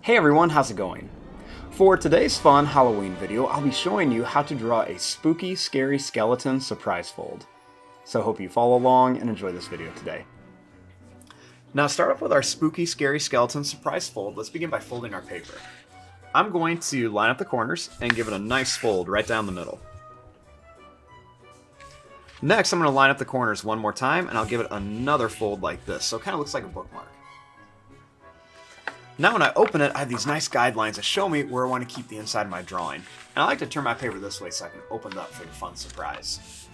Hey everyone, how's it going? For today's fun Halloween video, I'll be showing you how to draw a spooky, scary skeleton surprise fold. So hope you follow along and enjoy this video today. Now to start off with our spooky, scary skeleton surprise fold, let's begin by folding our paper. I'm going to line up the corners and give it a nice fold right down the middle. Next, I'm going to line up the corners one more time and I'll give it another fold like this, so it kind of looks like a bookmark. Now when I open it, I have these nice guidelines that show me where I want to keep the inside of my drawing. And I like to turn my paper this way so I can open it up for the fun surprise.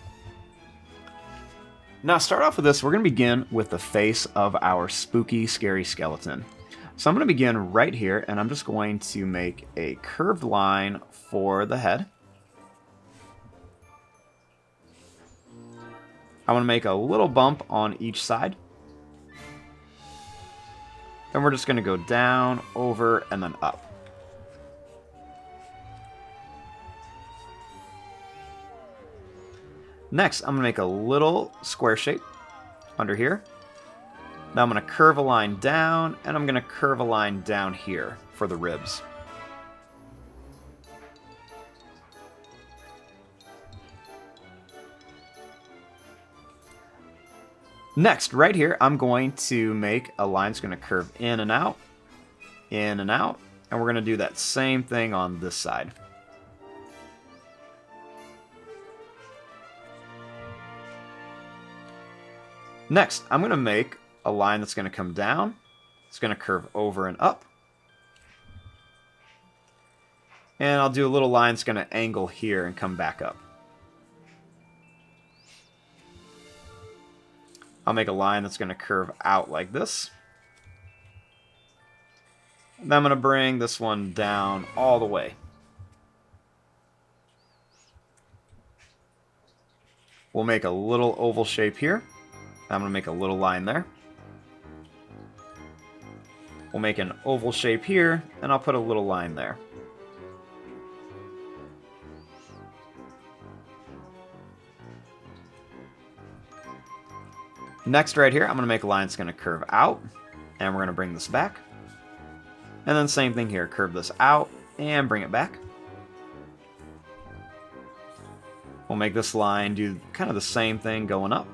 Now to start off with this, we're going to begin with the face of our spooky, scary skeleton. So I'm going to begin right here, and I'm just going to make a curved line for the head. I want to make a little bump on each side. Then we're just going to go down, over, and then up. Next, I'm going to make a little square shape under here. Now I'm going to curve a line down, and I'm going to curve a line down here for the ribs. Next, right here, I'm going to make a line that's going to curve in and out, and we're going to do that same thing on this side. Next, I'm going to make a line that's going to come down, it's going to curve over and up, and I'll do a little line that's going to angle here and come back up. I'll make a line that's going to curve out like this. Then I'm going to bring this one down all the way. We'll make a little oval shape here. I'm going to make a little line there. We'll make an oval shape here, and I'll put a little line there. Next, right here, I'm going to make a line that's going to curve out, and we're going to bring this back. And then same thing here, curve this out, and bring it back. We'll make this line do kind of the same thing going up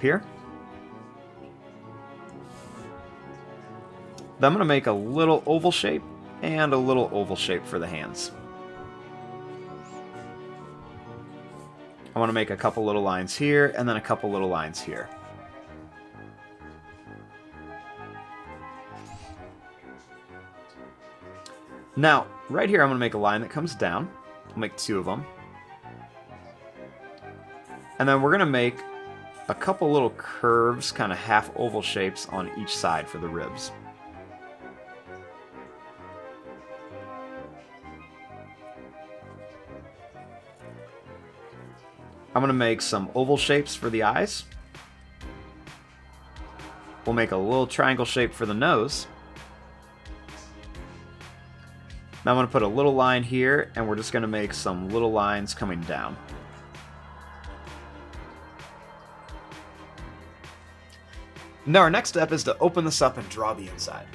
here. Then I'm going to make a little oval shape, and a little oval shape for the hands. I want to make a couple little lines here, and then a couple little lines here. Now, right here I'm going to make a line that comes down. I'll make two of them. And then we're going to make a couple little curves, kind of half oval shapes on each side for the ribs. I'm going to make some oval shapes for the eyes. We'll make a little triangle shape for the nose. Now I'm going to put a little line here, and we're just going to make some little lines coming down. Now our next step is to open this up and draw the inside.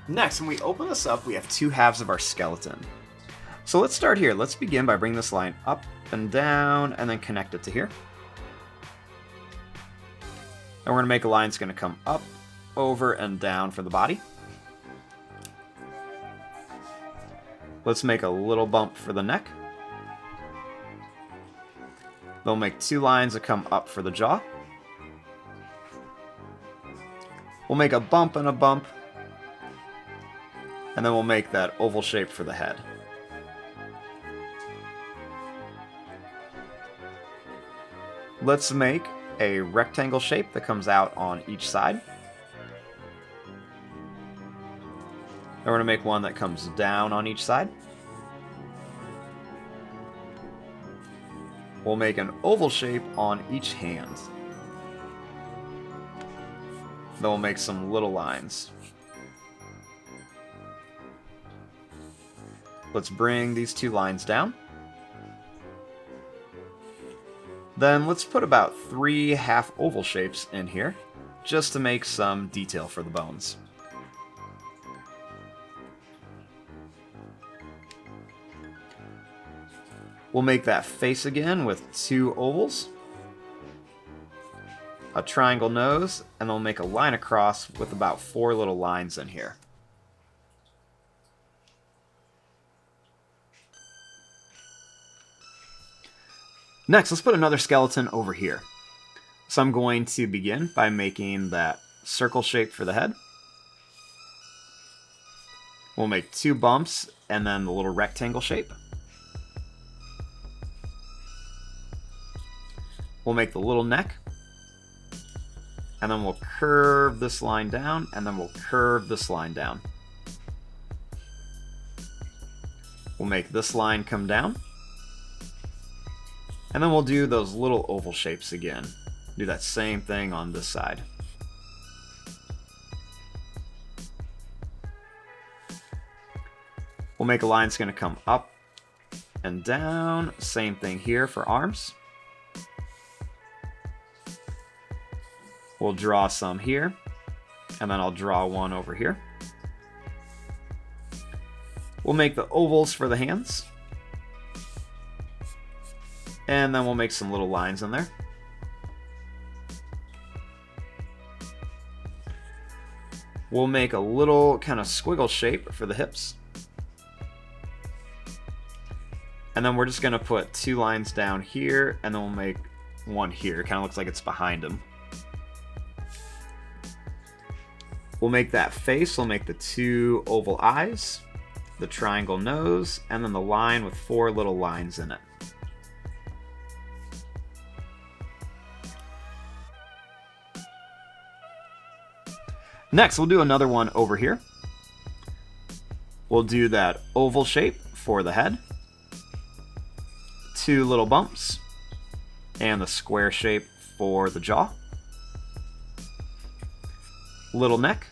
Next, when we open this up, we have two halves of our skeleton. So let's start here. Let's begin by bringing this line up and down and then connect it to here. And we're going to make a line that's going to come up, over, and down for the body. Let's make a little bump for the neck. Then we'll make two lines that come up for the jaw. We'll make a bump and a bump. And then we'll make that oval shape for the head. Let's make a rectangle shape that comes out on each side. Then we're going to make one that comes down on each side. We'll make an oval shape on each hand. Then we'll make some little lines. Let's bring these two lines down. Then let's put about 3 half oval shapes in here. just to make some detail for the bones. We'll make that face again with 2 ovals, a triangle nose, and then we'll make a line across with about 4 little lines in here. Next, let's put another skeleton over here. So I'm going to begin by making that circle shape for the head. We'll make 2 bumps and then the little rectangle shape. We'll make the little neck, and then we'll curve this line down, and then we'll curve this line down. We'll make this line come down, and then we'll do those little oval shapes again. Do that same thing on this side. We'll make a line that's going to come up and down. Same thing here for arms. We'll draw some here, and then I'll draw one over here. We'll make the ovals for the hands, and then we'll make some little lines in there. We'll make a little kind of squiggle shape for the hips. And then we're just going to put 2 lines down here, and then we'll make one here. It kind of looks like it's behind him. We'll make that face. We'll make the 2 oval eyes, the triangle nose, and then the line with 4 little lines in it. Next, we'll do another one over here. We'll do that oval shape for the head, 2 little bumps, and the square shape for the jaw. Little neck,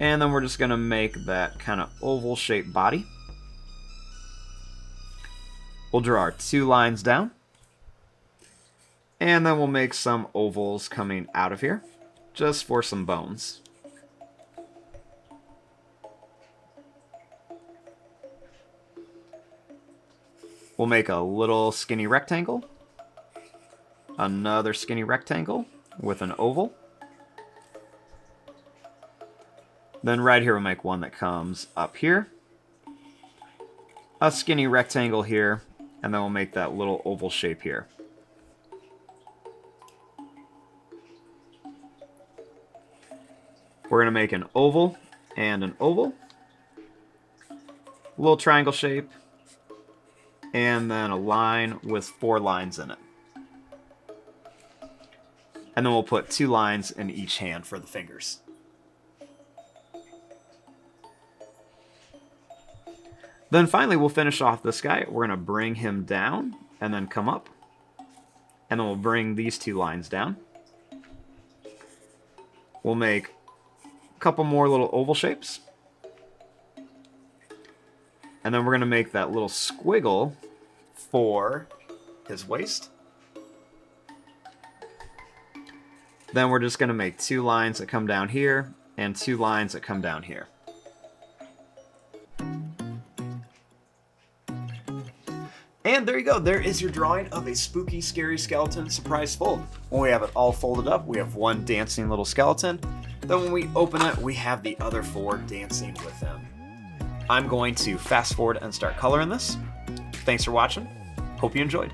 and then we're just going to make that kind of oval shaped body. We'll draw our 2 lines down, and then we'll make some ovals coming out of here just for some bones. We'll make a little skinny rectangle, another skinny rectangle with an oval. Then right here we'll make one that comes up here, a skinny rectangle here, and then we'll make that little oval shape here. We're going to make an oval and an oval, a little triangle shape, and then a line with 4 lines in it. And then we'll put 2 lines in each hand for the fingers. Then finally, we'll finish off this guy. We're going to bring him down and then come up. And then we'll bring these 2 lines down. We'll make a couple more little oval shapes. And then we're going to make that little squiggle for his waist. Then we're just going to make 2 lines that come down here and 2 lines that come down here. And there you go, there is your drawing of a spooky, scary skeleton surprise fold. When we have it all folded up, we have one dancing little skeleton. Then when we open it, we have the other 4 dancing with him. I'm going to fast forward and start coloring this. Thanks for watching. Hope you enjoyed.